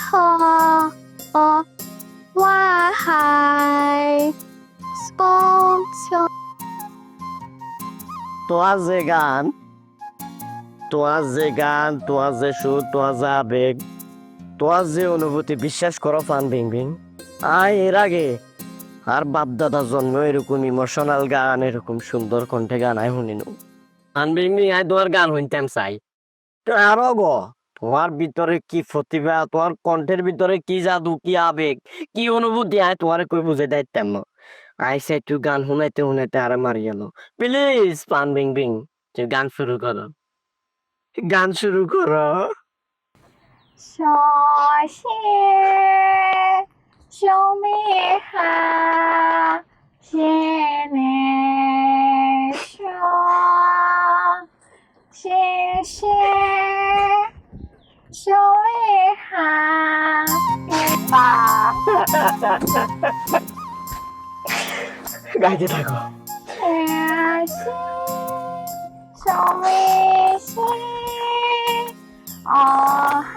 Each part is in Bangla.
哈哦哇嗨，Sponsor তোমার যে গান তোমার যে সুর তোমার যে আবেগ তোমার যে অনুভূতি বিশ্বাস করো ফান বিং বিং এর আগে আর বাপ দাদার জন্ম এরকম ইমোশনাল গান এরকম সুন্দর কণ্ঠে গান আই শুনিনু ফান বিং বিং তোমার গান শুনতাম চাই তো আরো গো তোমার ভিতরে কি প্রতিভা তোমার কণ্ঠের ভিতরে কি জাদু কি আবেগ কি অনুভূতি তোমার কই বুঝে দিতাম না আইসা একটু গান শুনাইতে আর মারি গেল প্লিজ ফান বিং বিং তুই গান শুরু করো গান শুরু করো 小谢小米哈，谢你说，谢谢小米哈，吧。 গাইতে থাকো 谢谢小米西，哦哈，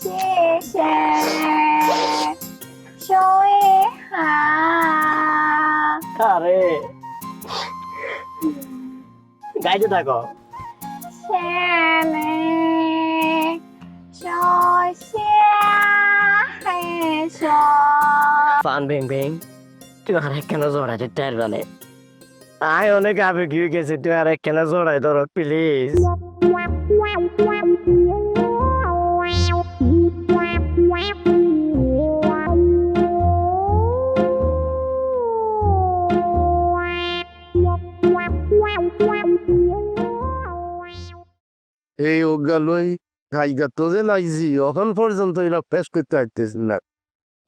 谢谢小米哈， আরে গাইতে থাকো 谢你小谢嘿小。 ফান বিং বিং তুই আর কেন জোড়াতে টের বেলে অনেক আবেগ হয়ে গেছে তুই আর কেন জোড়াই ধরো প্লিজ এই ওগুলোই জায়গা তো যে লাইছি এখন পর্যন্ত এরা পেশ করতে পারতেছি না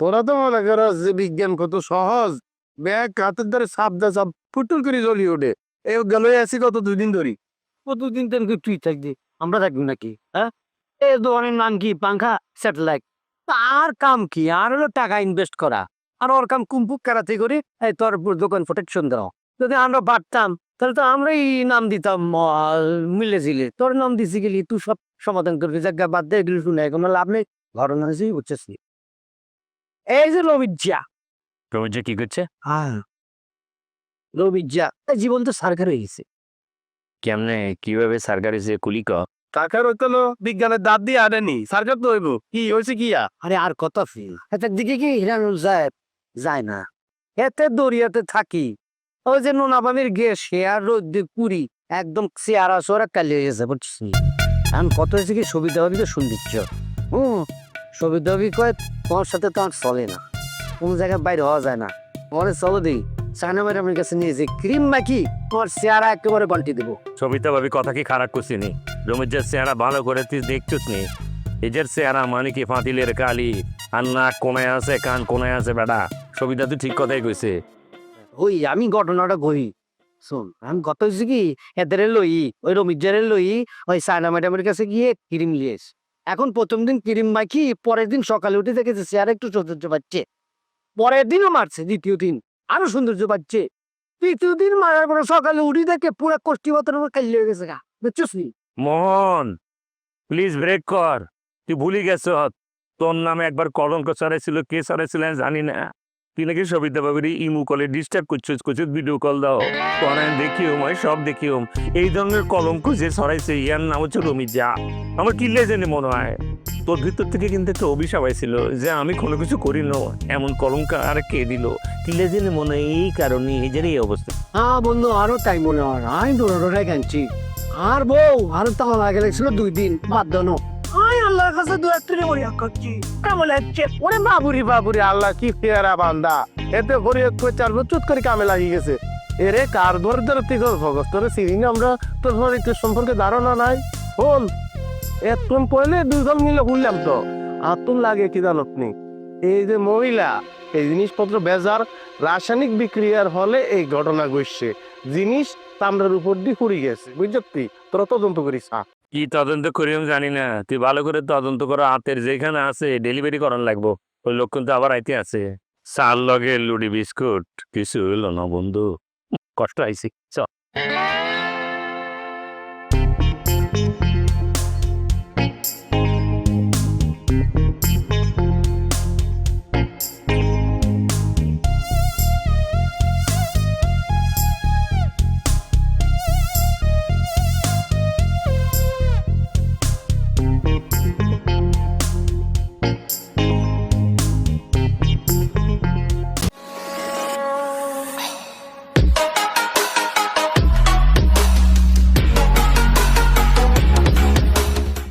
তোরা তো মনে করো যে বিজ্ঞান কত সহজ ব্যাগ হাতের দ্বারা সাপ দা সাপ ফুটুল করে জ্বলি ওঠে এই ওগুলোই আছি কত 2 দিন ধরি কতদিন তেমনি তুই থাকবি আমরা থাকবি নাকি হ্যাঁ এই দোকানের নাম কি পাংখা স্যাটেলাইট আর কাম কি আর হলো টাকা ইনভেস্ট করা আর ওর কাম কুম্পুক কারাতে করে এই তোর দোকান প্রোটেকশন দেওয়া যদি আমরা পারতাম তাহলে তো আমরাই নাম দিতাম মিলে ঝিলে তোর নাম দিছি গেলি তুই সব সমাধান করবি জায়গা বাদ দিয়ে এগুলো শুনে কোনো লাভ নেই ঘটনা হয়েছি বুঝছিস এই যে লবিজ্জা রোজে কি করছে হ্যাঁ লবিজ্জা জীবন তো সরকার হয়ে গেছে কেমনে কিভাবে সরকারি যে কুলিক টাকার হইতো বিজ্ঞানের দাঁত দিয়ে আনেনি সার্কার তো হইব কি হয়েছে কি আরে আর কত ফিল এটার দিকে কি হিরানুল যায় না এতে দরিয়াতে থাকি ওই যে নোনাবামির গ্যাস আর রোদ দিয়ে পুরি একদম চেয়ারা সোরা কালি হয়ে গেছে বুঝছিস এখন কত হয়েছে কি সুবিধা হবি তো শুনদিচ্ছ সুবিধা হবি কয় তোমার সাথে তো আর চলে না কোন জায়গায় বাইরে হওয়া যায় না তোমার চলো দিই চায়না ম্যাডামের কাছে নিয়ে যে ক্রিম মাখি তোমার চেয়ারা একেবারে পাল্টি দেবো সবিতা ভাবি কথা কি খারাপ করছি নি রোমের যে চেহারা ভালো করে তুই দেখছিস নি এজের চেহারা মানে কি ফাঁতিলের কালি আর নাক কোনায় আছে কান কোনায় আছে বেটা সবিতা তুই ঠিক কথাই কইছে ওই আমি ঘটনাটা কই শোন আমি কত হয়েছে কি এদের লই ওই রমিজারে লই ওই সায়না ম্যাডামের কাছে গিয়ে ক্রিম লিয়েস এখন প্রথম দিন ক্রিম মাখি পরের দিন সকালে উঠে দেখেছে চেয়ার একটু সৌন্দর্য পাচ্ছে পরের দিনও মারছে দ্বিতীয় দিন আরো সৌন্দর্য পাচ্ছে তৃতীয় দিন মারার পরে সকালে উঠি দেখে পুরো কোষ্ঠী পাতার উপর কালি হয়ে গেছে গা বুঝছিস নি মোহন প্লিজ ব্রেক কর তুই ভুলি গেছ তোর নামে একবার কলঙ্ক চড়াইছিল কে চড়াইছিল জানি না তুই নাকি সবিতা বাবির ইমু কলে ডিস্টার্ব করছিস ভিডিও কল দাও তোর দেখিও মই সব দেখিও এই ধরনের কলঙ্ক যে ছড়াইছে ইয়ার নাম হচ্ছে রমিজা আমার কিল্লে জেনে মনে হয় তোর ভিতর থেকে কিন্তু একটা অভিশাপ আইছিল যে আমি কোনো কিছু করি না এমন কলঙ্ক আর কে দিল কিল্লে জেনে মনে হয় এই কারণে এদের এই অবস্থা হ্যাঁ বন্ধু আরো টাইম মনে হয় আমি দৌড়ে গেছি আর বউ আরো তাও লাগে ছিল 2 দিন বাদ দানো আয় আল্লাহর কাছে দু একটু মরিয়া করছি কেমন লাগছে ওরে বাবুরি আল্লাহ কি ফেরা বান্দা এতে করে চারবো চুত করে কামে লাগিয়ে গেছে এরে কার ধরে থেকে ভগস তোরে চিনি না আমরা তোর একটু সম্পর্কে ধারণা নাই হল এতক্ষণ পড়লে 2 জন মিলে শুনলাম তো আতুন লাগে কি জানো আপনি এই যে মহিলা এই জিনিসপত্র বেজার রাসায়নিক বিক্রিয়ার ফলে এই ঘটনা ঘটছে জিনিস তামরার উপর দিয়ে পুড়ে গেছে বুঝলি তোরা তদন্ত করিস কি তদন্ত করি আমি জানি না তুই ভালো করে তদন্ত করো হাতের যেখানে আছে ডেলিভারি করান লাগবো ওই লোক কিন্তু আবার আইতে আছে চাল লগে লুডি বিস্কুট কিছু হইলো না বন্ধু কষ্ট আইছি চ